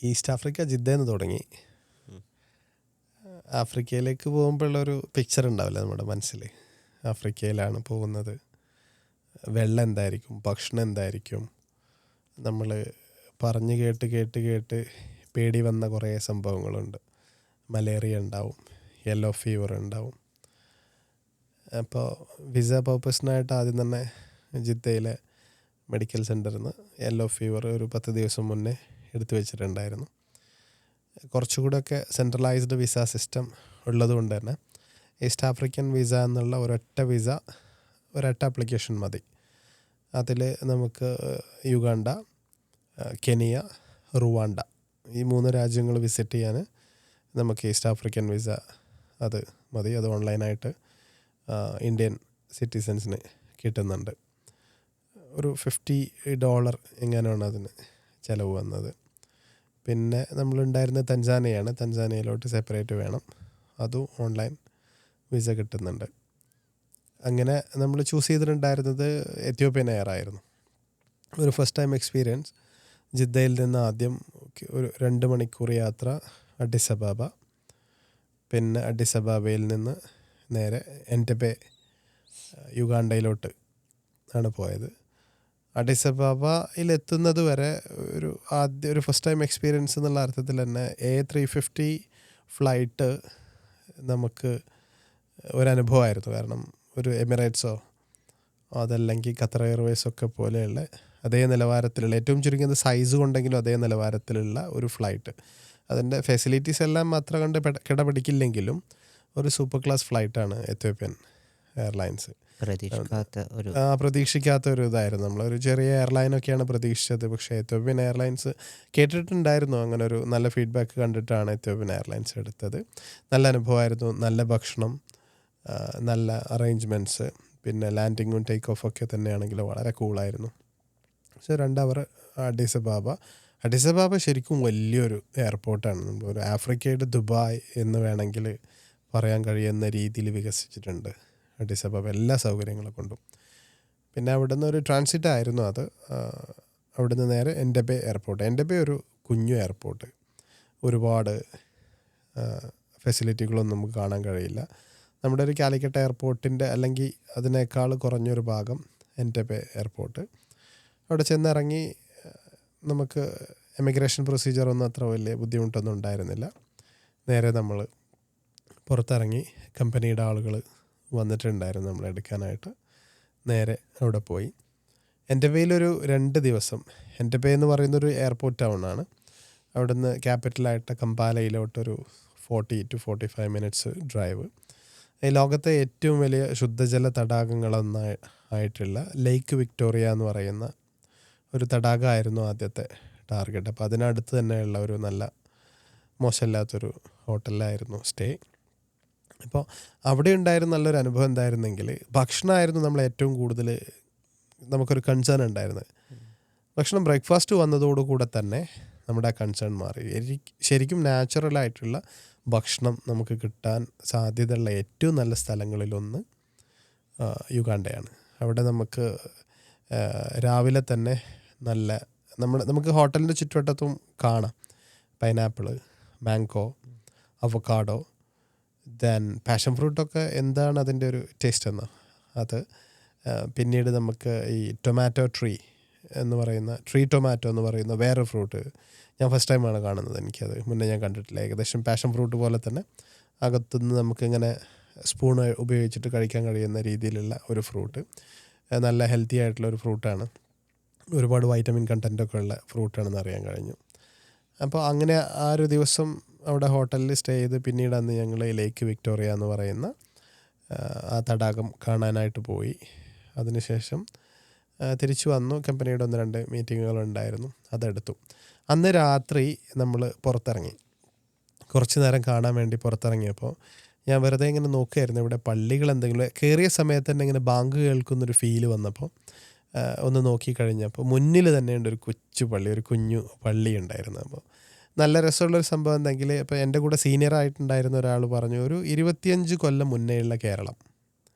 East Africa ജിദ്ദയിൽ നിന്ന് തുടങ്ങി. ആഫ്രിക്കയിലേക്ക് പോകുമ്പോഴുള്ളൊരു പിക്ചർ ഉണ്ടാവില്ല നമ്മുടെ മനസ്സിൽ. ആഫ്രിക്കയിലാണ് പോകുന്നത്, വെള്ളം എന്തായിരിക്കും, ഭക്ഷണം എന്തായിരിക്കും, നമ്മൾ പറഞ്ഞ് കേട്ട് കേട്ട് കേട്ട് പേടി വന്ന കുറേ സംഭവങ്ങളുണ്ട്. മലേറിയ ഉണ്ടാവും, യെല്ലോ ഫീവർ ഉണ്ടാവും. അപ്പോൾ വിസ പർപ്പസിനായിട്ട് ആദ്യം തന്നെ ജിദ്ദയിലെ മെഡിക്കൽ സെൻറ്ററിൽ നിന്ന് യെല്ലോ ഫീവർ ഒരു 10 ദിവസം മുന്നേ എടുത്തു വെച്ചിട്ടുണ്ടായിരുന്നു. കുറച്ചുകൂടെയൊക്കെ സെൻട്രലൈസ്ഡ് വിസ സിസ്റ്റം ഉള്ളതുകൊണ്ട് തന്നെ ഈസ്റ്റ് ആഫ്രിക്കൻ വിസ എന്നുള്ള ഒരൊറ്റ ആപ്ലിക്കേഷൻ മതി. അതിൽ നമുക്ക് യുഗാണ്ട, കെനിയ, റുവാണ്ട ഈ 3 രാജ്യങ്ങൾ വിസിറ്റ് ചെയ്യാൻ നമുക്ക് ഈസ്റ്റ് ആഫ്രിക്കൻ വിസ അത് മതി. അത് ഓൺലൈനായിട്ട് ഇന്ത്യൻ സിറ്റിസൻസിന് കിട്ടുന്നുണ്ട്. ഒരു $50 എങ്ങനെയാണ് അതിന് ചിലവ് വന്നത്. പിന്നെ നമ്മളുണ്ടായിരുന്നത് തൻസാനിയയിലോട്ട് സെപ്പറേറ്റ് വേണം, അതും ഓൺലൈൻ വിസ കിട്ടുന്നുണ്ട്. അങ്ങനെ നമ്മൾ ചൂസ് ചെയ്തിട്ടുണ്ടായിരുന്നത് എത്യോപ്യൻ എയർ ആയിരുന്നു. ഒരു ഫസ്റ്റ് ടൈം എക്സ്പീരിയൻസ്. ജിദ്ദയിൽ നിന്ന് ആദ്യം ഒരു 2 മണിക്കൂർ യാത്ര അഡിസ് അബാബ, പിന്നെ അഡിസ് അബാബയിൽ നിന്ന് നേരെ എൻറ്റബെ യുഗാണ്ടയിലോട്ട് ആണ് പോയത്. അഡിസ് അബാബയിലെത്തുന്നത് വരെ ഒരു ഫസ്റ്റ് ടൈം എക്സ്പീരിയൻസ് എന്നുള്ള അർത്ഥത്തിൽ തന്നെ A350 ഫ്ലൈറ്റ് നമുക്ക് ഒരനുഭവമായിരുന്നു. കാരണം ഒരു എമിറേറ്റ്സോ അതല്ലെങ്കിൽ ഖത്തർ എയർവേസൊക്കെ പോലെയുള്ള അതേ നിലവാരത്തിലുള്ള, ഏറ്റവും ചുരുങ്ങിയത് സൈസ് കൊണ്ടെങ്കിലും അതേ നിലവാരത്തിലുള്ള ഒരു ഫ്ലൈറ്റ്. അതിൻ്റെ ഫെസിലിറ്റീസ് എല്ലാം അത്ര കണ്ട് കിടപിടിക്കില്ലെങ്കിലും ഒരു സൂപ്പർ ക്ലാസ് ഫ്ലൈറ്റാണ് എത്യോപ്യൻ എയർലൈൻസ്. പ്രതീക്ഷിക്കാത്ത ഒരു ഇതായിരുന്നു. നമ്മളൊരു ചെറിയ എയർലൈനൊക്കെയാണ് പ്രതീക്ഷിച്ചത്. പക്ഷേ എത്യോപ്യൻ എയർലൈൻസ് കേട്ടിട്ടുണ്ടായിരുന്നു, അങ്ങനെ ഒരു നല്ല ഫീഡ്ബാക്ക് കണ്ടിട്ടാണ് എത്യോപ്യൻ എയർലൈൻസ് എടുത്തത്. നല്ല അനുഭവമായിരുന്നു. നല്ല ഭക്ഷണം, നല്ല അറേഞ്ച്മെൻറ്റ്സ്, പിന്നെ ലാൻഡിങ്ങും ടേക്ക് ഓഫൊക്കെ തന്നെയാണെങ്കിലും വളരെ കൂളായിരുന്നു. പക്ഷേ 2 അവർ അഡിസ് അബാബ ശരിക്കും വലിയൊരു എയർപോർട്ടാണ്. ഒരു ആഫ്രിക്കയുടെ ദുബായ് എന്ന് വേണമെങ്കിൽ പറയാൻ കഴിയുന്ന രീതിയിൽ വികസിച്ചിട്ടുണ്ട് അഡിസ് അബാബ എല്ലാ സൗകര്യങ്ങളെ കൊണ്ടും. പിന്നെ അവിടുന്ന് ഒരു ട്രാൻസിറ്റ് ആയിരുന്നു അത്. അവിടുന്ന് നേരെ എൻറ്റബെ എയർപോർട്ട്. എൻറ്റബെ ഒരു കുഞ്ഞു എയർപോർട്ട്, ഒരുപാട് ഫെസിലിറ്റികളൊന്നും നമുക്ക് കാണാൻ കഴിയില്ല. നമ്മുടെ ഒരു കാലിക്കറ്റ് എയർപോർട്ടിൻ്റെ അല്ലെങ്കിൽ അതിനേക്കാൾ കുറഞ്ഞൊരു ഭാഗം എൻറ്റബെ എയർപോർട്ട്. അവിടെ ചെന്നിറങ്ങി നമുക്ക് എമിഗ്രേഷൻ പ്രൊസീജിയറൊന്നും അത്ര വലിയ ബുദ്ധിമുട്ടൊന്നും ഉണ്ടായിരുന്നില്ല. നേരെ നമ്മൾ പുറത്തിറങ്ങി, കമ്പനിയുടെ ആളുകൾ വന്നിട്ടുണ്ടായിരുന്നു നമ്മളെടുക്കാനായിട്ട്. നേരെ അവിടെ പോയി. എൻറ്റബെയിലൊരു 2 ദിവസം. എൻറ്റബെ എന്ന് പറയുന്നൊരു എയർപോർട്ട് ടൗണാണ്. അവിടുന്ന് ക്യാപിറ്റലായിട്ട് കമ്പാലയിലോട്ടൊരു 40 to 45 മിനിറ്റ്സ് ഡ്രൈവ്. ഈ ലോകത്തെ ഏറ്റവും വലിയ ശുദ്ധജല തടാകങ്ങളൊന്നായിട്ടുള്ള ലേക്ക് വിക്ടോറിയ എന്ന് പറയുന്ന ഒരു തടാകമായിരുന്നു ആദ്യത്തെ ടാർഗറ്റ്. അപ്പോൾ അതിനടുത്ത് തന്നെയുള്ള ഒരു നല്ല മോശമില്ലാത്തൊരു ഹോട്ടലിലായിരുന്നു സ്റ്റേ. അപ്പോൾ അവിടെ ഉണ്ടായിരുന്ന നല്ലൊരു അനുഭവം എന്തായിരുന്നെങ്കിൽ ഭക്ഷണമായിരുന്നു നമ്മൾ ഏറ്റവും കൂടുതൽ നമുക്കൊരു കൺസേൺ ഉണ്ടായിരുന്നത്. ഭക്ഷണം ബ്രേക്ക്ഫാസ്റ്റ് വന്നതോടുകൂടെ തന്നെ നമ്മുടെ ആ കൺസേൺ മാറി. ശരിക്കും നാച്ചുറലായിട്ടുള്ള ഭക്ഷണം നമുക്ക് കിട്ടാൻ സാധ്യതയുള്ള ഏറ്റവും നല്ല സ്ഥലങ്ങളിലൊന്ന് യുഗാണ്ടയാണ്. അവിടെ നമുക്ക് രാവിലെ തന്നെ നമുക്ക് ഹോട്ടലിൻ്റെ ചുറ്റുവട്ടത്തും കാണാം pineapple, mango, avocado, then passion ഫ്രൂട്ടൊക്കെ. എന്താണ് അതിൻ്റെ ഒരു ടേസ്റ്റ് എന്നോ അത്. പിന്നീട് നമുക്ക് ഈ ടൊമാറ്റോ ട്രീ ടൊമാറ്റോ എന്ന് പറയുന്ന വേറെ ഫ്രൂട്ട് ഞാൻ ഫസ്റ്റ് ടൈമാണ് കാണുന്നത്. എനിക്കത് മുന്നേ ഞാൻ കണ്ടിട്ടില്ല. ഏകദേശം പാഷൻ ഫ്രൂട്ട് പോലെ തന്നെ അകത്തുനിന്ന് നമുക്കിങ്ങനെ സ്പൂൺ ഉപയോഗിച്ചിട്ട് കഴിക്കാൻ കഴിയുന്ന രീതിയിലുള്ള ഒരു ഫ്രൂട്ട്. നല്ല ഹെൽത്തി ആയിട്ടുള്ള ഒരു ഫ്രൂട്ടാണ്. ഒരുപാട് വൈറ്റമിൻ കണ്ടൻറ്റൊക്കെ ഉള്ള ഫ്രൂട്ടാണെന്ന് അറിയാൻ കഴിഞ്ഞു. അപ്പോൾ അങ്ങനെ ആ ഒരു ദിവസം അവിടെ ഹോട്ടലിൽ സ്റ്റേ ചെയ്ത് പിന്നീട് അന്ന് ഞങ്ങൾ ലേക്ക് വിക്ടോറിയ എന്ന് പറയുന്ന ആ തടാകം കാണാനായിട്ട് പോയി. അതിനുശേഷം തിരിച്ചു വന്നു. കമ്പനിയുടെ 1-2 മീറ്റിങ്ങുകളുണ്ടായിരുന്നു, അതെടുത്തു. അന്ന് രാത്രി നമ്മൾ പുറത്തിറങ്ങി, കുറച്ച് നേരം കാണാൻ വേണ്ടി പുറത്തിറങ്ങിയപ്പോൾ ഞാൻ വെറുതെ ഇങ്ങനെ നോക്കുകയായിരുന്നു ഇവിടെ പള്ളികൾ എന്തെങ്കിലും. കയറിയ സമയത്ത് തന്നെ ഇങ്ങനെ ബാങ്ക് കേൾക്കുന്നൊരു ഫീല് വന്നപ്പോൾ ഒന്ന് നോക്കിക്കഴിഞ്ഞപ്പോൾ മുന്നിൽ തന്നെയുണ്ട് ഒരു കുഞ്ഞു പള്ളി ഉണ്ടായിരുന്നു. അപ്പോൾ നല്ല രസമുള്ളൊരു സംഭവം എന്തെങ്കിൽ, ഇപ്പോൾ എൻ്റെ കൂടെ സീനിയറായിട്ടുണ്ടായിരുന്ന ഒരാൾ പറഞ്ഞു, ഒരു 25 കൊല്ലം മുന്നേയുള്ള കേരളം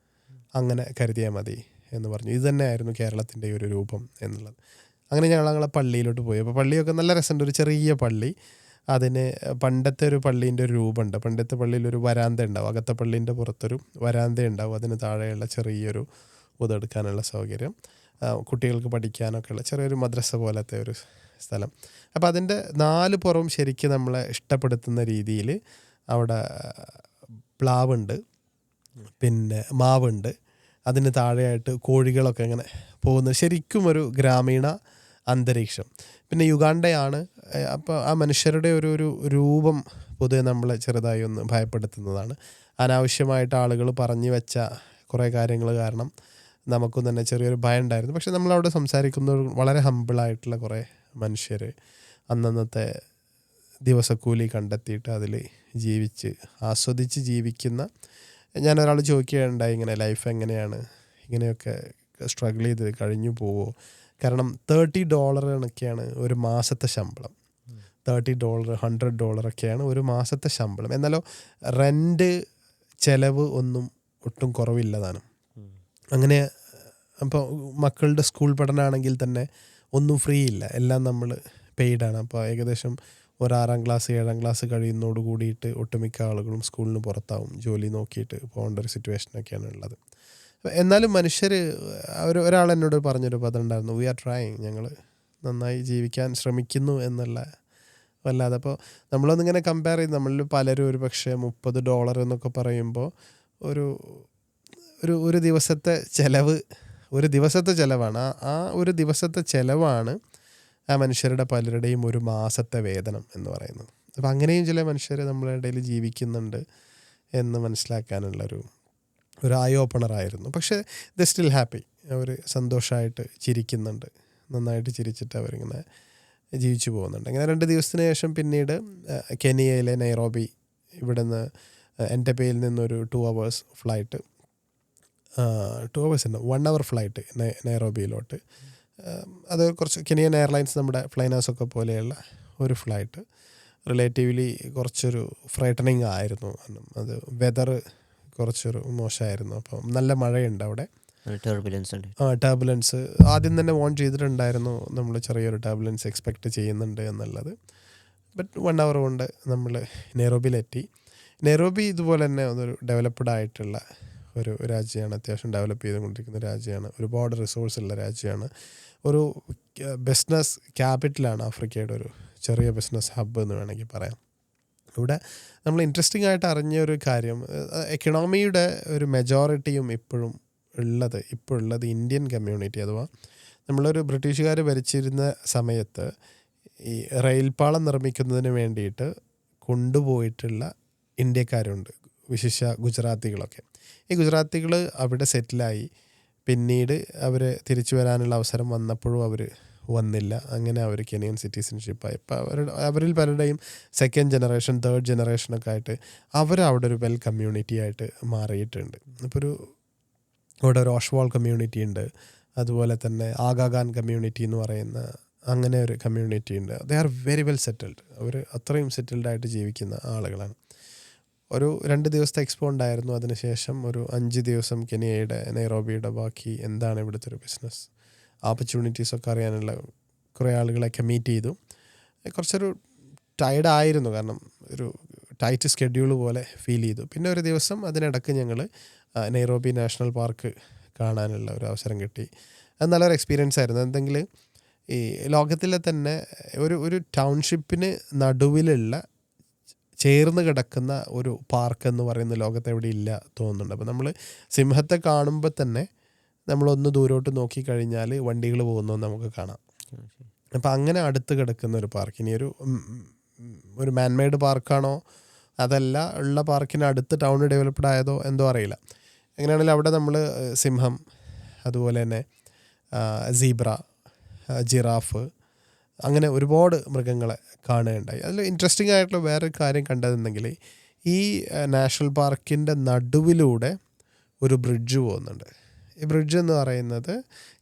അങ്ങനെ കരുതിയാൽ മതി എന്ന് പറഞ്ഞു. ഇത് തന്നെയായിരുന്നു കേരളത്തിൻ്റെ ഒരു രൂപം എന്നുള്ളത്. അങ്ങനെ ഞങ്ങളെ പള്ളിയിലോട്ട് പോയി. അപ്പോൾ പള്ളിയൊക്കെ നല്ല രസമുണ്ട്, ഒരു ചെറിയ പള്ളി. അതിന് പണ്ടത്തെ ഒരു പള്ളീൻ്റെ ഒരു രൂപമുണ്ട്. പണ്ടത്തെ പള്ളിയിലൊരു വരാന്ത ഉണ്ടാവും, അകത്തെ പള്ളീൻ്റെ പുറത്തൊരു വരാന്ത ഉണ്ടാവും, അതിന് താഴെയുള്ള ചെറിയൊരു ഉതെടുക്കാനുള്ള സൗകര്യം, കുട്ടികൾക്ക് പഠിക്കാനൊക്കെയുള്ള ചെറിയൊരു മദ്രസ പോലത്തെ ഒരു സ്ഥലം. അപ്പോൾ അതിൻ്റെ 4 പുറവും ശരിക്കും നമ്മളെ ഇഷ്ടപ്പെടുത്തുന്ന രീതിയിൽ അവിടെ പ്ലാവുണ്ട്, പിന്നെ മാവുണ്ട്, അതിന് താഴെയായിട്ട് കോഴികളൊക്കെ ഇങ്ങനെ പോകുന്നത്, ശരിക്കും ഒരു ഗ്രാമീണ അന്തരീക്ഷം. പിന്നെ യുഗാണ്ടയാണ്. അപ്പോൾ ആ മനുഷ്യരുടെ ഒരു രൂപം പൊതുവെ നമ്മളെ ചെറുതായി ഒന്ന് ഭയപ്പെടുത്തുന്നതാണ്. അനാവശ്യമായിട്ട് ആളുകൾ പറഞ്ഞു വെച്ച കുറേ കാര്യങ്ങൾ കാരണം നമുക്കും തന്നെ ചെറിയൊരു ഭയം ഉണ്ടായിരുന്നു. പക്ഷെ നമ്മളവിടെ സംസാരിക്കുന്ന വളരെ ഹമ്പിളായിട്ടുള്ള കുറേ മനുഷ്യർ അന്നന്നത്തെ ദിവസക്കൂലി കണ്ടെത്തിയിട്ട് അതിൽ ജീവിച്ച് ആസ്വദിച്ച് ജീവിക്കുന്ന. ഞാനൊരാൾ ചോദിക്കുകയുണ്ടായി, ഇങ്ങനെ ലൈഫ് എങ്ങനെയാണ്, ഇങ്ങനെയൊക്കെ സ്ട്രഗിൾ ചെയ്ത് കഴിഞ്ഞു പോവുമോ? കാരണം $30 കണക്കെയാണ് ഒരു മാസത്തെ ശമ്പളം. $30, $100 ഒക്കെയാണ് ഒരു മാസത്തെ ശമ്പളം. എന്നാലോ റെൻറ്റ്, ചിലവ് ഒന്നും ഒട്ടും കുറവില്ലതാണ്. അങ്ങനെ അപ്പോൾ മക്കളുടെ സ്കൂൾ പഠനമാണെങ്കിൽ തന്നെ ഒന്നും ഫ്രീ ഇല്ല, എല്ലാം നമ്മൾ പെയ്ഡാണ്. അപ്പോൾ ഏകദേശം ഒരു 6ാം ക്ലാസ് 7ാം ക്ലാസ് കഴിയുന്നതോട് കൂടിയിട്ട് ഒട്ടുമിക്ക ആളുകളും സ്കൂളിന് പുറത്താവും, ജോലി നോക്കിയിട്ട് പോകേണ്ട ഒരു സിറ്റുവേഷനൊക്കെയാണ് ഉള്ളത്. എന്നാലും മനുഷ്യർ, ഒരാൾ എന്നോട് പറഞ്ഞൊരു പദമുണ്ടായിരുന്നു, വി ആർ ട്രൈയിങ്, ഞങ്ങൾ നന്നായി ജീവിക്കാൻ ശ്രമിക്കുന്നു എന്നുള്ള. വല്ലാതെ അപ്പോൾ നമ്മളൊന്നിങ്ങനെ കമ്പയർ ചെയ്ത് നമ്മളിൽ പലരും ഒരു പക്ഷേ $30 എന്നൊക്കെ പറയുമ്പോൾ ഒരു ദിവസത്തെ ചിലവ്, ഒരു ദിവസത്തെ ചിലവാണ്. ആ ഒരു ദിവസത്തെ ചിലവാണ് ആ മനുഷ്യരുടെ പലരുടെയും ഒരു മാസത്തെ വേതനം എന്ന് പറയുന്നത്. അപ്പോൾ അങ്ങനെയും ചില മനുഷ്യർ നമ്മുടെ ഇടയിൽ ജീവിക്കുന്നുണ്ട് എന്ന് മനസ്സിലാക്കാനുള്ളൊരു ഐ ഓപ്പണറായിരുന്നു. പക്ഷേ ദ സ്റ്റിൽ ഹാപ്പി, അവർ സന്തോഷമായിട്ട് ചിരിക്കുന്നുണ്ട്, നന്നായിട്ട് ചിരിച്ചിട്ട് അവരിങ്ങനെ ജീവിച്ചു പോകുന്നുണ്ട്. അങ്ങനെ 2 ദിവസത്തിന് ശേഷം പിന്നീട് കെനിയയിലെ നൈറോബി, ഇവിടുന്ന് എൻറ്റബയിൽ നിന്നൊരു 2 hours ഫ്ലൈറ്റ്, 2 hours ഉണ്ട്, 1 hour ഫ്ലൈറ്റ് നൈറോബിയിലോട്ട്. അത് കുറച്ച് കെനിയൻ എയർലൈൻസ് നമ്മുടെ ഫ്ലൈനാസൊക്കെ പോലെയുള്ള ഒരു ഫ്ലൈറ്റ്. റിലേറ്റീവ്ലി കുറച്ചൊരു ഫ്രൈറ്റനിങ് ആയിരുന്നു, അത് വെതർ കുറച്ചൊരു മോശമായിരുന്നു. അപ്പം നല്ല മഴയുണ്ട് അവിടെ, ടർബുലൻസ് ആദ്യം തന്നെ വോൺ ചെയ്തിട്ടുണ്ടായിരുന്നു, നമ്മൾ ചെറിയൊരു ടർബുലൻസ് എക്സ്പെക്റ്റ് ചെയ്യുന്നുണ്ട് എന്നുള്ളത്. ബട്ട് 1 hour കൊണ്ട് നമ്മൾ നൈറോബിയിലെത്തി. നൈറോബി ഇതുപോലെ തന്നെ ഒരു ഡെവലപ്ഡ് ആയിട്ടുള്ള ഒരു രാജ്യമാണ്, അത്യാവശ്യം ഡെവലപ്പ് ചെയ്തുകൊണ്ടിരിക്കുന്ന രാജ്യമാണ്, ഒരുപാട് റിസോഴ്സ് ഉള്ള രാജ്യമാണ്, ഒരു ബിസിനസ് ക്യാപിറ്റലാണ്, ആഫ്രിക്കയുടെ ഒരു ചെറിയ ബിസിനസ് ഹബ്ബ് എന്ന് വേണമെങ്കിൽ പറയാം. ഇവിടെ നമ്മൾ ഇൻട്രസ്റ്റിംഗ് ആയിട്ട് അറിഞ്ഞൊരു കാര്യം, എക്കണോമിയുടെ ഒരു മെജോറിറ്റിയും ഇപ്പോഴുള്ളത് ഇന്ത്യൻ കമ്മ്യൂണിറ്റി, അഥവാ നമ്മളൊരു ബ്രിട്ടീഷുകാർ ഭരിച്ചിരുന്ന സമയത്ത് ഈ റെയിൽപാളം നിർമ്മിക്കുന്നതിന് വേണ്ടിയിട്ട് കൊണ്ടുപോയിട്ടുള്ള ഇന്ത്യക്കാരുണ്ട്, വിശിഷ്യ ഗുജറാത്തികളൊക്കെ. ഈ ഗുജറാത്തികൾ അവിടെ സെറ്റിലായി, പിന്നീട് അവർ തിരിച്ചു വരാനുള്ള അവസരം വന്നപ്പോഴും അവർ വന്നില്ല. അങ്ങനെ അവർ കെനിയൻ സിറ്റിസൺഷിപ്പായി. ഇപ്പോൾ അവരിൽ പലരുടെയും 2nd ജനറേഷൻ 3rd ജനറേഷനൊക്കെ ആയിട്ട് അവരവിടെ ഒരു വെൽ കമ്മ്യൂണിറ്റി ആയിട്ട് മാറിയിട്ടുണ്ട്. ഇപ്പോൾ ഇവിടെ ഒരു ഓഷ്വാൾ കമ്മ്യൂണിറ്റി ഉണ്ട്, അതുപോലെ തന്നെ ആഗാഖാൻ കമ്മ്യൂണിറ്റി എന്ന് പറയുന്ന അങ്ങനെ ഒരു കമ്മ്യൂണിറ്റി ഉണ്ട്. They are very well settled, അവർ അത്രയും സെറ്റിൽഡായിട്ട് ജീവിക്കുന്ന ആളുകളാണ്. ഒരു 2 ദിവസത്തെ എക്സ്പോ ഉണ്ടായിരുന്നു, അതിനുശേഷം ഒരു 5 ദിവസം കെനിയയുടെ നൈറോബിയുടെ ബാക്കി എന്താണ് ഇവിടുത്തെ ഒരു ബിസിനസ് ഓപ്പർച്യൂണിറ്റീസൊക്കെ അറിയാനുള്ള കുറേ ആളുകളെയൊക്കെ മീറ്റ് ചെയ്തു. കുറച്ചൊരു ടയർഡായിരുന്നു, കാരണം ഒരു ടൈറ്റ് സ്കെഡ്യൂൾ പോലെ ഫീൽ ചെയ്തു. പിന്നെ ഒരു ദിവസം അതിനിടയ്ക്ക് ഞങ്ങൾ നൈറോബി നാഷണൽ പാർക്ക് കാണാനുള്ള ഒരു അവസരം കിട്ടി. അത് നല്ലൊരു എക്സ്പീരിയൻസ് ആയിരുന്നു. എന്തെങ്കിൽ ഈ ലോകത്തിലെ തന്നെ ഒരു ടൗൺഷിപ്പിന് നടുവിലുള്ള ചേർന്ന് കിടക്കുന്ന ഒരു പാർക്ക് എന്ന് പറയുന്ന ലോകത്ത് എവിടെ ഇല്ല തോന്നുന്നുണ്ട്. അപ്പോൾ നമ്മൾ സിംഹത്തെ കാണുമ്പോൾ തന്നെ നമ്മളൊന്ന് ദൂരോട്ട് നോക്കിക്കഴിഞ്ഞാൽ വണ്ടികൾ പോകുന്നതെന്ന് നമുക്ക് കാണാം. അപ്പോൾ അങ്ങനെ അടുത്ത് കിടക്കുന്ന ഒരു പാർക്ക്, ഇനി ഒരു മാൻമെയ്ഡ് പാർക്കാണോ അതല്ല ഉള്ള പാർക്കിന് അടുത്ത് ടൗൺ ഡെവലപ്ഡ് ആയതോ എന്തോ അറിയില്ല. എങ്ങനെയാണെങ്കിലും അവിടെ നമ്മൾ സിംഹം, അതുപോലെ തന്നെ സീബ്ര, ജിറാഫ്, അങ്ങനെ ഒരുപാട് മൃഗങ്ങളെ കാണുകയുണ്ടായി. അതിൽ ഇൻട്രസ്റ്റിംഗ് ആയിട്ടുള്ള വേറൊരു കാര്യം കണ്ടതെന്നെങ്കിൽ ഈ നാഷണൽ പാർക്കിൻ്റെ നടുവിലൂടെ ഒരു ബ്രിഡ്ജ് പോകുന്നുണ്ട്. ഈ ബ്രിഡ്ജ് എന്ന് പറയുന്നത്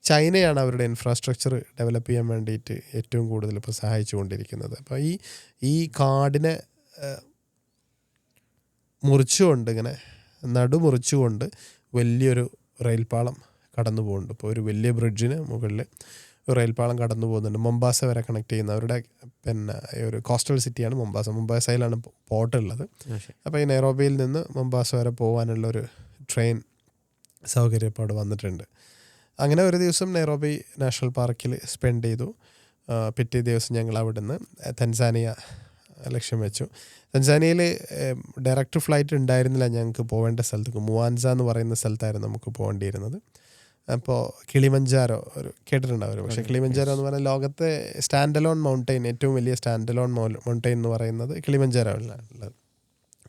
ചൈനയാണ് അവരുടെ ഇൻഫ്രാസ്ട്രക്ചർ ഡെവലപ്പ് ചെയ്യാൻ വേണ്ടിയിട്ട് ഏറ്റവും കൂടുതൽ ഇപ്പോൾ സഹായിച്ചു കൊണ്ടിരിക്കുന്നത്. അപ്പോൾ ഈ കാടിനെ മുറിച്ചുകൊണ്ട്, ഇങ്ങനെ നടുമുറിച്ചുകൊണ്ട് വലിയൊരു റെയിൽപാളം കടന്നു പോകുന്നുണ്ട്. ഇപ്പോൾ ഒരു വലിയ ബ്രിഡ്ജിന് മുകളിൽ ഒരു റെയിൽപാളം കടന്നു പോകുന്നുണ്ട്. മൊംബാസ വരെ കണക്ട് ചെയ്യുന്ന അവരുടെ പിന്നെ ഒരു കോസ്റ്റൽ സിറ്റിയാണ് മൊംബാസ. മൊംബാസയിലാണ് പോർട്ട് ഉള്ളത്. അപ്പോൾ ഈ നൈറോബിയിൽ നിന്ന് മൊംബാസ വരെ പോകാനുള്ളൊരു ട്രെയിൻ സൗകര്യം ഇപ്പോൾ അവിടെ വന്നിട്ടുണ്ട്. അങ്ങനെ ഒരു ദിവസം നൈറോബി നാഷണൽ പാർക്കിൽ സ്പെൻഡ് ചെയ്തു. പിറ്റേ ദിവസം ഞങ്ങൾ അവിടുന്ന് തൻസാനിയ ലക്ഷ്യം വെച്ചു. തൻസാനിയയിൽ ഡയറക്റ്റ് ഫ്ലൈറ്റ് ഉണ്ടായിരുന്നില്ല ഞങ്ങൾക്ക് പോകേണ്ട സ്ഥലത്തേക്ക്. മുവാൻസ എന്ന് പറയുന്ന സ്ഥലത്തായിരുന്നു നമുക്ക് പോകേണ്ടിയിരുന്നത്. അപ്പോൾ കിളിമഞ്ചാരോ കേട്ടിട്ടുണ്ടാവും. പക്ഷേ കിളിമഞ്ചാരോ എന്ന് പറഞ്ഞാൽ ലോകത്തെ സ്റ്റാൻഡലോൺ മൗണ്ടെയിൻ, ഏറ്റവും വലിയ സ്റ്റാൻഡലോൺ മൗണ്ടെയിൻ എന്ന് പറയുന്നത് കിളിമഞ്ചാരോ ഉള്ളത്.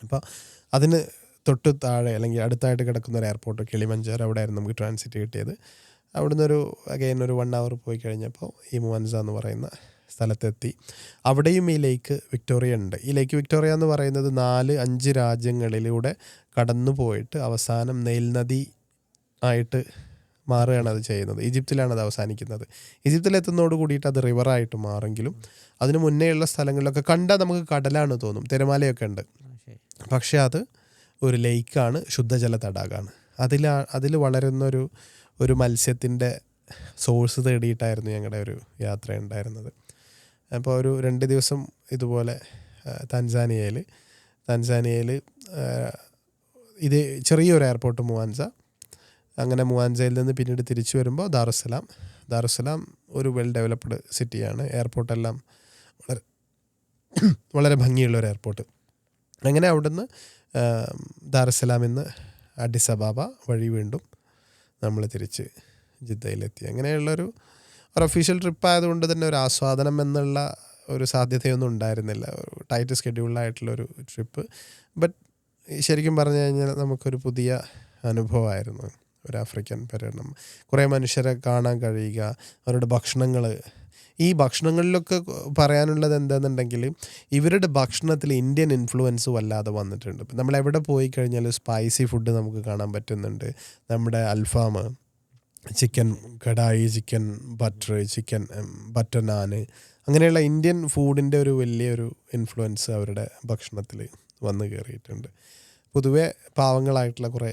അപ്പോൾ അതിന് തൊട്ട് താഴെ അല്ലെങ്കിൽ അടുത്തായിട്ട് കിടക്കുന്ന ഒരു എയർപോർട്ട് കിളിമഞ്ചാരോ, അവിടെ ആയിരുന്നു നമുക്ക് ട്രാൻസിറ്റ് കിട്ടിയത്. അവിടുന്ന് ഒരു 1 hour പോയി കഴിഞ്ഞപ്പോൾ ഈ മുവാൻസ എന്ന് പറയുന്ന സ്ഥലത്തെത്തി. അവിടെയും ഈ ലേക്ക് വിക്ടോറിയ ഉണ്ട്. ഈ ലേക്ക് വിക്ടോറിയ എന്ന് പറയുന്നത് 4-5 രാജ്യങ്ങളിലൂടെ കടന്നു പോയിട്ട് അവസാനം നെയിൽ നദി ആയിട്ട് മാറുകയാണ് അത് ചെയ്യുന്നത്. ഈജിപ്തിലാണ് അത് അവസാനിക്കുന്നത്. ഈജിപ്തിലെത്തുന്നതോട് കൂടിയിട്ട് അത് റിവറായിട്ട് മാറെങ്കിലും അതിന് മുന്നേയുള്ള സ്ഥലങ്ങളിലൊക്കെ കണ്ടാൽ നമുക്ക് കടലാണ് തോന്നും, തിരമാലയൊക്കെ ഉണ്ട്. പക്ഷേ അത് ഒരു ലേക്കാണ്, ശുദ്ധജല തടാകമാണ്. അതിൽ വളരുന്നൊരു മത്സ്യത്തിൻ്റെ സോഴ്സ് തേടിയിട്ടായിരുന്നു ഞങ്ങളുടെ ഒരു യാത്ര ഉണ്ടായിരുന്നത്. അപ്പോൾ ഒരു 2 ദിവസം ഇതുപോലെ തൻസാനിയയിൽ ഇത് ചെറിയൊരു എയർപോർട്ട് മുവാൻസ. അങ്ങനെ മുവാൻസയിൽ നിന്ന് പിന്നീട് തിരിച്ചു വരുമ്പോൾ ദാറുസലാം ഒരു വെൽ ഡെവലപ്ഡ് സിറ്റിയാണ്. എയർപോർട്ടെല്ലാം വളരെ ഭംഗിയുള്ളൊരു എയർപോർട്ട്. അങ്ങനെ അവിടുന്ന് ദാറുസലാമിൽ നിന്ന് അഡിസ് അബാബ വഴി വീണ്ടും നമ്മൾ തിരിച്ച് ജിദ്ദയിലെത്തി. അങ്ങനെയുള്ളൊരു ഒഫീഷ്യൽ ട്രിപ്പ് ആയതുകൊണ്ട് തന്നെ ഒരു ആസ്വാദനം എന്നുള്ള ഒരു സാധ്യതയൊന്നും ഉണ്ടായിരുന്നില്ല. ഒരു ടൈറ്റ് സ്കെഡ്യൂൾഡായിട്ടുള്ളൊരു ട്രിപ്പ്. ബട്ട് ശരിക്കും പറഞ്ഞു കഴിഞ്ഞാൽ നമുക്കൊരു പുതിയ അനുഭവമായിരുന്നു ഒരു ആഫ്രിക്കൻ പര്യടനം. കുറേ മനുഷ്യരെ കാണാൻ കഴിയുക, അവരുടെ ഭക്ഷണങ്ങൾ. ഈ ഭക്ഷണങ്ങളിലൊക്കെ പറയാനുള്ളത് എന്താണെന്നുണ്ടെങ്കിൽ ഇവരുടെ ഭക്ഷണത്തിൽ ഇന്ത്യൻ ഇൻഫ്ലുവൻസ് വല്ലാതെ വന്നിട്ടുണ്ട്. നമ്മളെവിടെ പോയി കഴിഞ്ഞാൽ സ്പൈസി ഫുഡ് നമുക്ക് കാണാൻ പറ്റുന്നുണ്ട്. നമ്മുടെ അൽഫാം, ചിക്കൻ കടായി, ചിക്കൻ ബട്ടർ നാൻ, അങ്ങനെയുള്ള ഇന്ത്യൻ ഫുഡിൻ്റെ ഒരു വലിയൊരു ഇൻഫ്ലുവൻസ് അവരുടെ ഭക്ഷണത്തിൽ വന്നു കയറിയിട്ടുണ്ട്. പൊതുവെ പാവങ്ങളായിട്ടുള്ള കുറേ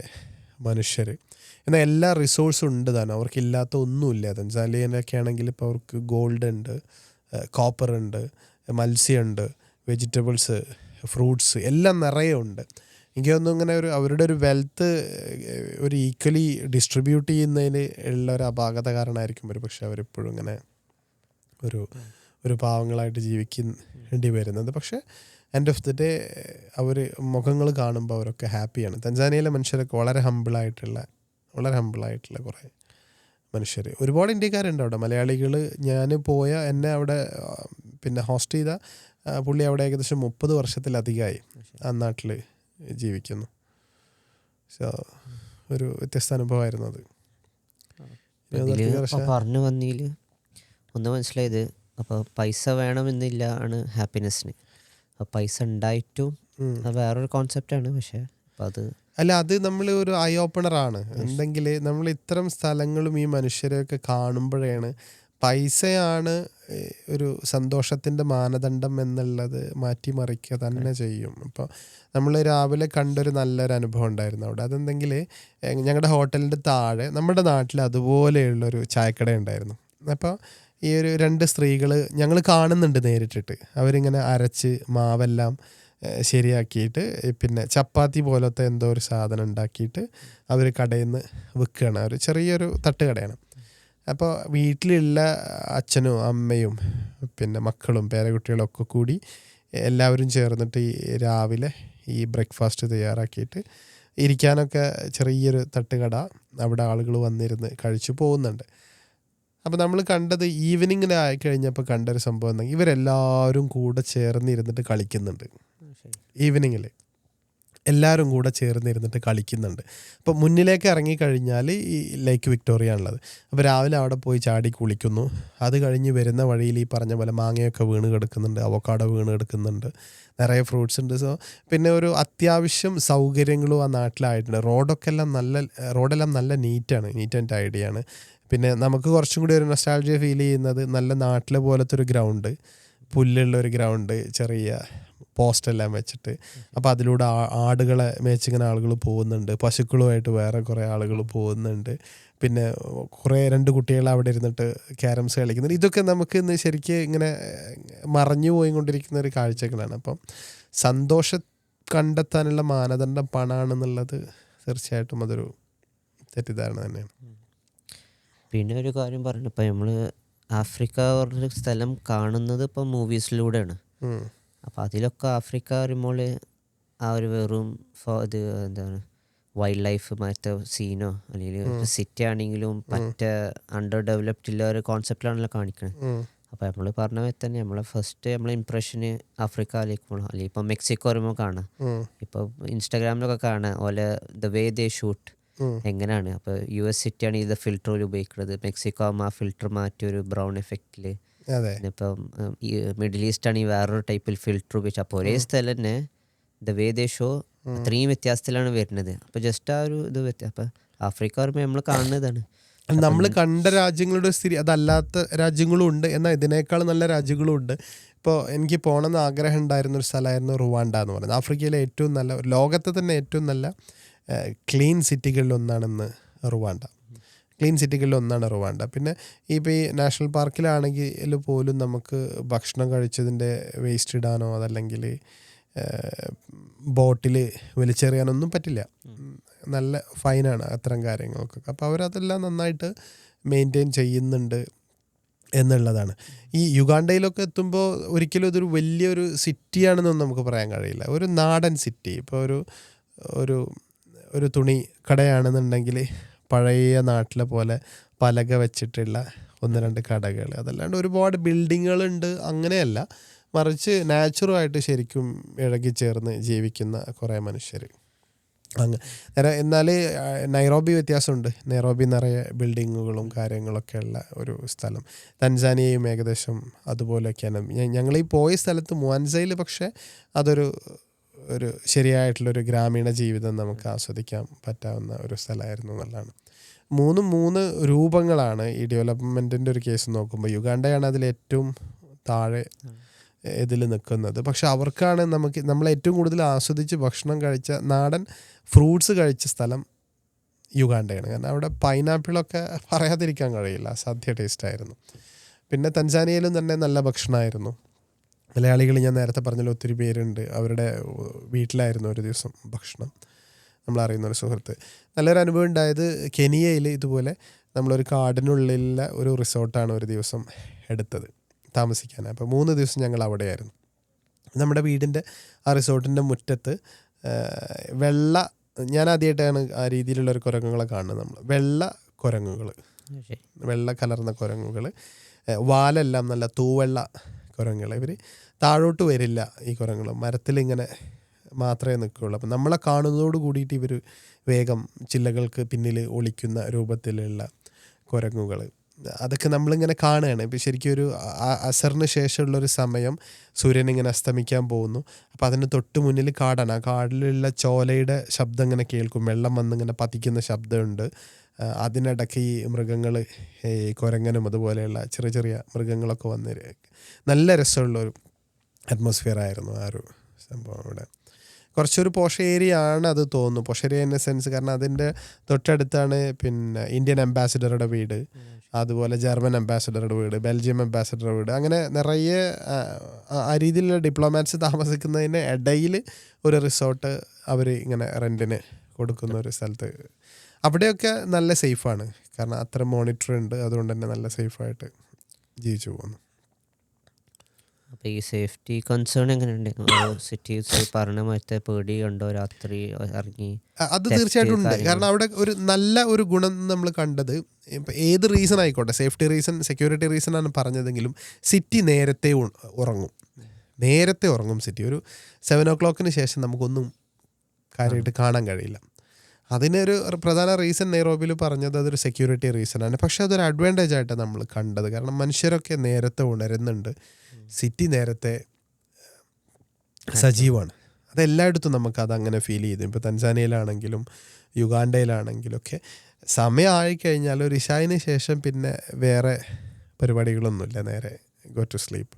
മനുഷ്യർ. എന്നാൽ എല്ലാ റിസോഴ്സും ഉണ്ട് താനും, അവർക്കില്ലാത്ത ഒന്നുമില്ല. തൻസാനിയയിലൊക്കെ ആണെങ്കിൽ ഇപ്പോൾ അവർക്ക് ഗോൾഡ് ഉണ്ട്, കോപ്പർ ഉണ്ട്, മത്സ്യമുണ്ട്, വെജിറ്റബിൾസ്, ഫ്രൂട്ട്സ് എല്ലാം നിറയെ ഉണ്ട്. എനിക്ക് തോന്നുന്നു ഇങ്ങനെ അവരുടെ ഒരു വെൽത്ത് ഒരു ഈക്വലി ഡിസ്ട്രിബ്യൂട്ട് ചെയ്യുന്നതിൽ ഉള്ള ഒരു അപാകത കാരണമായിരിക്കും ഒരു പക്ഷേ അവരിപ്പോഴും ഇങ്ങനെ ഒരു പാവങ്ങളായിട്ട് ജീവിക്കേണ്ടി വരുന്നത്. പക്ഷേ എൻഡ് ഓഫ് ദി ഡേ അവർ മുഖങ്ങൾ കാണുമ്പോൾ അവരൊക്കെ ഹാപ്പിയാണ്. തൻസാനിയയിലെ മനുഷ്യരൊക്കെ വളരെ ഹമ്പിളായിട്ടുള്ള കുറേ മനുഷ്യർ. ഒരുപാട് ഇന്ത്യക്കാരുണ്ട് അവിടെ, മലയാളികൾ. ഞാൻ എന്നെ അവിടെ പിന്നെ ഹോസ്റ്റ് ചെയ്ത പുള്ളി അവിടെ ഏകദേശം 30 വർഷത്തിലധികമായി ആ നാട്ടിൽ ജീവിക്കുന്നു. സോ ഒരു വ്യത്യസ്ത അനുഭവമായിരുന്നു അത്. പറഞ്ഞു വന്നതിൽ ഒന്ന് മനസ്സിലായത്, അപ്പോൾ പൈസ വേണമെന്നില്ല ആണ് ഹാപ്പിനെസ്സിന്. അപ്പോൾ പൈസ ഉണ്ടായിട്ടും വേറൊരു കോൺസെപ്റ്റാണ്. പക്ഷേ അത് നമ്മൾ ഒരു ഐ ഓപ്പണറാണ്. എന്തെങ്കിൽ നമ്മൾ ഇത്തരം സ്ഥലങ്ങളും ഈ മനുഷ്യരെയൊക്കെ കാണുമ്പോഴാണ് പൈസയാണ് ഒരു സന്തോഷത്തിൻ്റെ മാനദണ്ഡം എന്നുള്ളത് മാറ്റിമറിക്കുക തന്നെ ചെയ്യും. അപ്പോൾ നമ്മൾ രാവിലെ കണ്ടൊരു നല്ലൊരു അനുഭവം ഉണ്ടായിരുന്നു അവിടെ. അതെന്തെങ്കിൽ ഞങ്ങളുടെ ഹോട്ടലിൻ്റെ താഴെ നമ്മുടെ നാട്ടിൽ അതുപോലെയുള്ളൊരു ചായക്കട ഉണ്ടായിരുന്നു. അപ്പോൾ ഈ ഒരു 2 സ്ത്രീകൾ ഞങ്ങൾ കാണുന്നുണ്ട് നേരിട്ടിട്ട്. അവരിങ്ങനെ അരച്ച് മാവെല്ലാം ശരിയാക്കിയിട്ട് പിന്നെ ചപ്പാത്തി പോലത്തെ എന്തോ ഒരു സാധനം ഉണ്ടാക്കിയിട്ട് അവർ കടയിൽ നിന്ന് വിൽക്കുകയാണ്. ഒരു ചെറിയൊരു തട്ടുകടയാണ്. അപ്പോൾ വീട്ടിലുള്ള അച്ഛനും അമ്മയും പിന്നെ മക്കളും പേരക്കുട്ടികളും ഒക്കെ കൂടി എല്ലാവരും ചേർന്നിട്ട് രാവിലെ ഈ ബ്രേക്ക്ഫാസ്റ്റ് തയ്യാറാക്കിയിട്ട് ഇരിക്കാനൊക്കെ ചെറിയൊരു തട്ടുകട അവിടെ ആളുകൾ വന്നിരുന്ന് കഴിച്ചു പോകുന്നുണ്ട്. അപ്പോൾ നമ്മൾ കണ്ടത് ഈവനിങ്ങിന് ആയിക്കഴിഞ്ഞപ്പോൾ കണ്ടൊരു സംഭവം എന്നാൽ ഇവരെല്ലാവരും കൂടെ ചേർന്നിരുന്നിട്ട് കളിക്കുന്നുണ്ട്. ഈവനിങ്ങിൽ എല്ലാവരും കൂടെ ചേർന്നിരുന്നിട്ട് കളിക്കുന്നുണ്ട്. അപ്പോൾ മുന്നിലേക്ക് ഇറങ്ങിക്കഴിഞ്ഞാൽ ഈ ലേക്ക് വിക്ടോറിയ ഉള്ളത്. അപ്പോൾ രാവിലെ അവിടെ പോയി ചാടി കുളിക്കുന്നു. അത് കഴിഞ്ഞ് വരുന്ന വഴിയിൽ ഈ പറഞ്ഞ പോലെ മാങ്ങയൊക്കെ വീണ് കിടക്കുന്നുണ്ട്, അവക്കാഡോ വീണ് കിടക്കുന്നുണ്ട്, നിറയെ ഫ്രൂട്ട്സ് ഉണ്ട്. സോ പിന്നെ ഒരു അത്യാവശ്യം സൗകര്യങ്ങളും ആ നാട്ടിലായിട്ടുണ്ട്. റോഡെല്ലാം നല്ല നീറ്റ് ആൻഡ് ടൈഡിയാണ്. പിന്നെ നമുക്ക് കുറച്ചും കൂടി ഒരു നൊസ്റ്റാൾജിയ ഫീൽ ചെയ്യുന്നത് നല്ല നാട്ടിലെ പോലത്തെ ഒരു ഗ്രൗണ്ട്, പുല്ലുള്ള ഒരു ഗ്രൗണ്ട്, ചെറിയ പോസ്റ്റെല്ലാം വെച്ചിട്ട്. അപ്പോൾ അതിലൂടെ ആടുകളെ മേച്ചിങ്ങനെ ആളുകൾ പോകുന്നുണ്ട്, പശുക്കളുമായിട്ട് വേറെ കുറേ ആളുകൾ പോകുന്നുണ്ട്, പിന്നെ കുറേ 2 കുട്ടികൾ അവിടെ ഇരുന്നിട്ട് ക്യാരംസ് കളിക്കുന്നുണ്ട്. ഇതൊക്കെ നമുക്ക് ഇന്ന് ശരിക്കും ഇങ്ങനെ മറഞ്ഞു പോയിക്കൊണ്ടിരിക്കുന്ന ഒരു കാഴ്ചകളാണ്. അപ്പം സന്തോഷം കണ്ടെത്താനുള്ള മാനദണ്ഡം പണമാണെന്നുള്ളത് തീർച്ചയായിട്ടും അതൊരു തെറ്റിദ്ധാരണ തന്നെയാണ്. പിന്നെ ഒരു കാര്യം പറഞ്ഞു, ഇപ്പം നമ്മൾ ആഫ്രിക്ക പറഞ്ഞൊരു സ്ഥലം കാണുന്നത് ഇപ്പം മൂവീസിലൂടെയാണ്. അപ്പോൾ അതിലൊക്കെ ആഫ്രിക്ക പറയുമ്പോൾ ആ ഒരു വെറും ഇത് എന്താണ് വൈൽഡ് ലൈഫ് മറ്റേ സീനോ അല്ലെങ്കിൽ സിറ്റി ആണെങ്കിലും മറ്റേ അണ്ടർ ഡെവലപ്ഡ് ഒരു കോൺസെപ്റ്റിലാണല്ലോ കാണിക്കുന്നത്. അപ്പോൾ നമ്മൾ പറഞ്ഞ പോലെ തന്നെ നമ്മളെ ഫസ്റ്റ് നമ്മളെ ഇംപ്രഷന് ആഫ്രിക്കയിലേക്ക് പോകണം, അല്ലെങ്കിൽ ഇപ്പം മെക്സിക്കോ പറയുമ്പോൾ കാണാം. ഇപ്പോൾ ഇൻസ്റ്റാഗ്രാമിലൊക്കെ കാണാം ഓലെ ദ വേ ദേ ഷൂട്ട് എങ്ങനെയാണ്. അപ്പോൾ US സിറ്റി ആണ് ഇത് ഫിൽറ്റർ ഉപയോഗിക്കുന്നത്, മെക്സിക്കോ ആകുമ്പോൾ ആ ഫിൽറ്റർ മാറ്റി ഒരു ബ്രൗൺ എഫക്റ്റിൽ. ഇപ്പം ഈ മിഡിൽ ഈസ്റ്റ് ആണ് ഈ വേറൊരു ടൈപ്പിൽ ഫിൽറ്റർ ഉപയോഗിച്ചത്. അപ്പോൾ ഒരേ സ്ഥലം തന്നെ ദ വേ ദേ ഷോ അത്രയും വ്യത്യാസത്തിലാണ് വരുന്നത്. അപ്പോൾ ജസ്റ്റ് ആ ഒരു ഇത് അപ്പോൾ ആഫ്രിക്ക പറയുമ്പോൾ നമ്മൾ കാണുന്നതാണ്. നമ്മൾ കണ്ട രാജ്യങ്ങളുടെ സ്ഥിതി അതല്ലാത്ത രാജ്യങ്ങളും ഉണ്ട്, എന്നാൽ ഇതിനേക്കാൾ നല്ല രാജ്യങ്ങളും ഉണ്ട്. ഇപ്പോൾ എനിക്ക് പോകണമെന്ന് ആഗ്രഹം ഉണ്ടായിരുന്നൊരു സ്ഥലമായിരുന്നു റുവാണ്ട എന്ന് പറയുന്നത്. ആഫ്രിക്കയിലെ ഏറ്റവും നല്ല, ലോകത്തെ തന്നെ ഏറ്റവും നല്ല ക്ലീൻ സിറ്റികളിലൊന്നാണെന്ന് റുവാണ്ട. ക്ലീൻ സിറ്റികളിലൊന്നാണ് റുവാണ്ട. പിന്നെ ഇപ്പോൾ ഈ നാഷണൽ പാർക്കിലാണെങ്കിൽ പോലും നമുക്ക് ഭക്ഷണം കഴിച്ചതിൻ്റെ വേസ്റ്റ് ഇടാനോ അതല്ലെങ്കിൽ ബോട്ടിൽ വലിച്ചെറിയാനൊന്നും പറ്റില്ല. നല്ല ഫൈനാണ് അത്തരം കാര്യങ്ങൾക്കൊക്കെ. അപ്പോൾ അവരതെല്ലാം നന്നായിട്ട് മെയിൻറ്റെയിൻ ചെയ്യുന്നുണ്ട് എന്നുള്ളതാണ്. ഈ യുഗാണ്ടയിലൊക്കെ എത്തുമ്പോൾ ഒരിക്കലും ഇതൊരു വലിയൊരു സിറ്റിയാണെന്നൊന്നും നമുക്ക് പറയാൻ കഴിയില്ല. ഒരു നാടൻ സിറ്റി. ഇപ്പോൾ ഒരു തുണി കടയാണെന്നുണ്ടെങ്കിൽ പഴയ നാട്ടിലെ പോലെ പലക വെച്ചിട്ടുള്ള 1-2 കടകൾ, അതല്ലാണ്ട് ഒരുപാട് ബിൽഡിങ്ങുകളുണ്ട് അങ്ങനെയല്ല, മറിച്ച് നാച്ചുറലായിട്ട് ശരിക്കും ഇഴകിച്ചേർന്ന് ജീവിക്കുന്ന കുറേ മനുഷ്യർ. എന്നാൽ നൈറോബി വ്യത്യാസമുണ്ട്. നൈറോബി നിറയെ ബിൽഡിങ്ങുകളും കാര്യങ്ങളൊക്കെ ഉള്ള ഒരു സ്ഥലം. തൻസാനിയയും ഏകദേശം അതുപോലെയൊക്കെയാണ്. ഞങ്ങളീ പോയ സ്ഥലത്ത് മുവാൻസയിൽ പക്ഷേ അതൊരു ശരിയായിട്ടുള്ളൊരു ഗ്രാമീണ ജീവിതം നമുക്ക് ആസ്വദിക്കാൻ പറ്റാവുന്ന ഒരു സ്ഥലമായിരുന്നു എന്നുള്ളതാണ്. 3 രൂപങ്ങളാണ് ഈ ഡെവലപ്മെൻറ്റിൻ്റെ ഒരു കേസ് നോക്കുമ്പോൾ. യുഗാണ്ടയാണ് അതിലേറ്റവും താഴെ ഇതിൽ നിൽക്കുന്നത്. പക്ഷെ അവർക്കാണ് നമ്മൾ ഏറ്റവും കൂടുതൽ ആസ്വദിച്ച് ഭക്ഷണം കഴിച്ച നാടൻ ഫ്രൂട്ട്സ് കഴിച്ച സ്ഥലം യുഗാണ്ടയാണ്. കാരണം അവിടെ പൈനാപ്പിളൊക്കെ പറയാതിരിക്കാൻ കഴിയില്ല, അസാധ്യ ടേസ്റ്റായിരുന്നു. പിന്നെ തൻസാനിയയിലും തന്നെ നല്ല ഭക്ഷണമായിരുന്നു. മലയാളികൾ ഞാൻ നേരത്തെ പറഞ്ഞല്ലോ ഒത്തിരി പേരുണ്ട്. അവരുടെ വീട്ടിലായിരുന്നു ഒരു ദിവസം ഭക്ഷണം. നമ്മളറിയുന്ന ഒരു സുഹൃത്ത്. നല്ലൊരു അനുഭവം ഉണ്ടായത് കെനിയയിൽ ഇതുപോലെ നമ്മളൊരു കാടിനുള്ളിലെ ഒരു റിസോർട്ടാണ് ഒരു ദിവസം എടുത്തത് താമസിക്കാൻ. അപ്പോൾ 3 ദിവസം ഞങ്ങൾ അവിടെയായിരുന്നു. നമ്മുടെ വീടിൻ്റെ ആ റിസോർട്ടിൻ്റെ മുറ്റത്ത് ഞാൻ ആദ്യമായിട്ടാണ് ആ രീതിയിലുള്ളൊരു കുരങ്ങുകളെ കാണുന്നത്. നമ്മൾ വെള്ള കലർന്ന കുരങ്ങുകൾ, വാലെല്ലാം നല്ല തൂവെള്ള കുരങ്ങുകൾ. ഇവർ താഴോട്ട് വരില്ല. ഈ കുരങ്ങുകൾ മരത്തിലിങ്ങനെ മാത്രമേ നിൽക്കുകയുള്ളൂ. അപ്പം നമ്മളെ കാണുന്നതോട് കൂടിയിട്ട് ഇവർ വേഗം ചില്ലകൾക്ക് പിന്നിൽ ഒളിക്കുന്ന രൂപത്തിലുള്ള കുരങ്ങുകൾ. അതൊക്കെ നമ്മളിങ്ങനെ കാണുകയാണ്. ഇപ്പോൾ ശരിക്കും ഒരു അസറിന് ശേഷമുള്ളൊരു സമയം, സൂര്യൻ ഇങ്ങനെ അസ്തമിക്കാൻ പോകുന്നു. അപ്പോൾ അതിന് തൊട്ട് മുന്നിൽ കാടാണ്. ആ കാടിലുള്ള ചോലയുടെ ശബ്ദം ഇങ്ങനെ കേൾക്കും. വെള്ളം വന്നിങ്ങനെ പതിക്കുന്ന ശബ്ദമുണ്ട്. അതിനിടയ്ക്ക് ഈ മൃഗങ്ങൾ, ഈ കുരങ്ങനും അതുപോലെയുള്ള ചെറിയ ചെറിയ മൃഗങ്ങളൊക്കെ വന്ന് നല്ല രസമുള്ളൊരു അറ്റ്മോസ്ഫിയർ ആയിരുന്നു ആ ഒരു സംഭവം. അവിടെ കുറച്ചൊരു പോഷ ഏരിയ ആണ് അത് തോന്നുന്നു. പോഷ ഏരിയ ഇൻ എ സെൻസ് കാരണം അതിൻ്റെ തൊട്ടടുത്താണ് പിന്നെ ഇന്ത്യൻ അംബാസിഡറുടെ വീട്, അതുപോലെ ജർമ്മൻ അംബാസിഡറുടെ വീട്, ബെൽജിയം അംബാസിഡറുടെ വീട്, അങ്ങനെ നിറയെ ആ രീതിയിലുള്ള ഡിപ്ലോമാറ്റ്സ് താമസിക്കുന്നതിന് ഇടയിൽ ഒരു റിസോർട്ട് അവർ ഇങ്ങനെ റെൻറ്റിന് കൊടുക്കുന്ന ഒരു സ്ഥലത്ത്. അവിടെയൊക്കെ നല്ല സേഫാണ്. കാരണം അത്ര മോണിറ്റർ ഉണ്ട്. അതുകൊണ്ട് തന്നെ നല്ല സേഫായിട്ട് ജീവിച്ചു പോകുന്നു. അപ്പോൾ ഈ സേഫ്റ്റി കൺസേൺ എങ്ങനെയുണ്ട്? സിറ്റീസ് പറഞ്ഞ മറ്റേ പേടി കണ്ടോ രാത്രി ഇറങ്ങി? അത് തീർച്ചയായിട്ടും ഉണ്ട്. കാരണം അവിടെ ഒരു നല്ല ഒരു ഗുണം നമ്മൾ കണ്ടത്, ഇപ്പം ഏത് റീസൺ ആയിക്കോട്ടെ, സേഫ്റ്റി റീസൺ, സെക്യൂരിറ്റി റീസൺ ആണ് പറഞ്ഞതെങ്കിലും സിറ്റി നേരത്തെ ഉറങ്ങും. സിറ്റി ഒരു 7 o'clock ശേഷം നമുക്കൊന്നും കാര്യമായിട്ട് കാണാൻ കഴിയില്ല. അതിനൊരു പ്രധാന റീസൺ നൈറോബിയിൽ പറഞ്ഞത് അതൊരു സെക്യൂരിറ്റി റീസണാണ്. പക്ഷെ അതൊരു അഡ്വാൻറ്റേജ് ആയിട്ടാണ് നമ്മൾ കണ്ടത്. കാരണം മനുഷ്യരൊക്കെ നേരത്തെ ഉണരുന്നുണ്ട്, സിറ്റി നേരത്തെ സജീവമാണ്. അതെല്ലായിടത്തും നമുക്കത് അങ്ങനെ ഫീൽ ചെയ്തു. ഇപ്പോൾ തൻസാനിയയിലാണെങ്കിലും യുഗാണ്ടയിലാണെങ്കിലും ഒക്കെ സമയം ആയിക്കഴിഞ്ഞാൽ ഒരു ഇശായിന് ശേഷം പിന്നെ വേറെ പരിപാടികളൊന്നുമില്ല, നേരെ ഗോ ടു സ്ലീപ്പ്.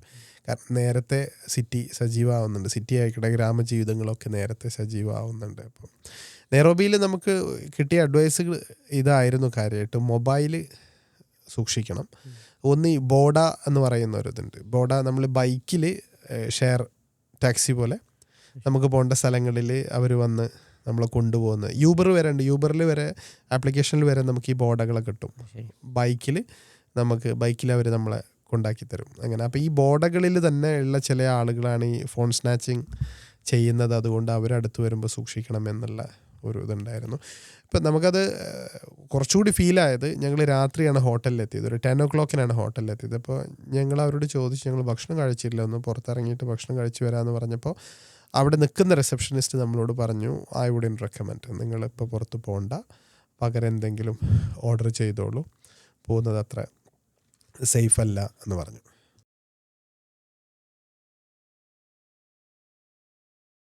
കാരണം നേരത്തെ സിറ്റി സജീവമാവുന്നുണ്ട്, സിറ്റി ആയിക്കട്ടെ ഗ്രാമജീവിതങ്ങളൊക്കെ നേരത്തെ സജീവമാവുന്നുണ്ട്. അപ്പം നെയ്റോബിയിൽ നമുക്ക് കിട്ടിയ അഡ്വൈസ് ഇതായിരുന്നു കാര്യമായിട്ട്, മൊബൈൽ സൂക്ഷിക്കണം. ഒന്ന് ഈ ബോഡ എന്ന് പറയുന്ന ഒരു ഇതുണ്ട്. ബോഡ നമ്മൾ ബൈക്കിൽ ഷെയർ ടാക്സി പോലെ നമുക്ക് പോകേണ്ട സ്ഥലങ്ങളിൽ അവർ വന്ന് നമ്മളെ കൊണ്ടുപോകുന്ന യൂബർ വരെ ഉണ്ട്. യൂബറിൽ വരെ ആപ്ലിക്കേഷനിൽ വരെ നമുക്ക് ഈ ബോർഡകളെ കിട്ടും. ബൈക്കിൽ അവർ നമ്മളെ കൊണ്ടാക്കി തരും അങ്ങനെ. അപ്പോൾ ഈ ബോർഡകളിൽ തന്നെ ഉള്ള ചില ആളുകളാണ് ഈ ഫോൺ സ്നാച്ചിങ് ചെയ്യുന്നത്. അതുകൊണ്ട് അവരടുത്ത് വരുമ്പോൾ സൂക്ഷിക്കണം എന്നുള്ള ഒരു ഇതുണ്ടായിരുന്നു. ഇപ്പം നമുക്കത് കുറച്ചുകൂടി ഫീലായത് ഞങ്ങൾ രാത്രിയാണ് ഹോട്ടലിലെത്തിയത്. ഒരു 10 o'clock ഹോട്ടലിലെത്തിയത്. അപ്പോൾ ഞങ്ങൾ അവരോട് ചോദിച്ചു, ഞങ്ങൾ ഭക്ഷണം കഴിച്ചില്ല, ഒന്ന് പുറത്തിറങ്ങിയിട്ട് ഭക്ഷണം കഴിച്ച് വരാമെന്ന് പറഞ്ഞപ്പോൾ അവിടെ നിൽക്കുന്ന റിസപ്ഷനിസ്റ്റ് നമ്മളോട് പറഞ്ഞു, ഐ വുഡൻറ്റ് റെക്കമെൻഡ്, നിങ്ങളിപ്പോൾ പുറത്ത് പോകണ്ട, പകരം എന്തെങ്കിലും ഓർഡർ ചെയ്തോളൂ, പോകുന്നത് അത്ര സേഫ് അല്ല എന്ന് പറഞ്ഞു.